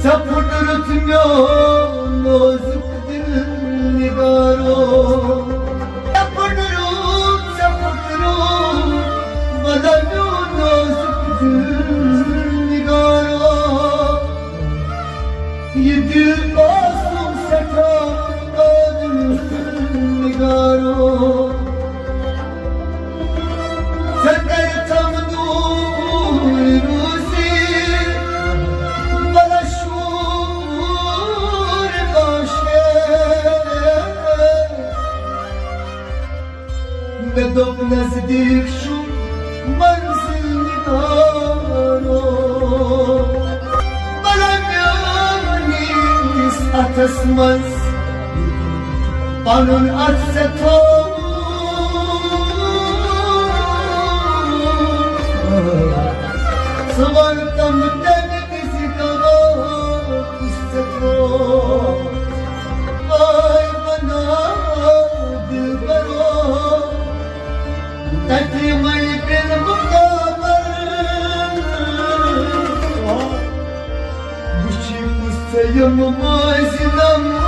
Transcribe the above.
سفرت میان نازک دل نگارو سفرت بلند نازک دل نگارو یه دل بازم ستا دادم نگارو سکرتم دور روزی بلا شور باشه بدم نزدیک شو منزل نگارو بلا نیست اتسمز قانون اتستو صورتم دنیزی کباب کستو آی بنا دل برو تکریمای بین مقابل بچی کستیم مازینم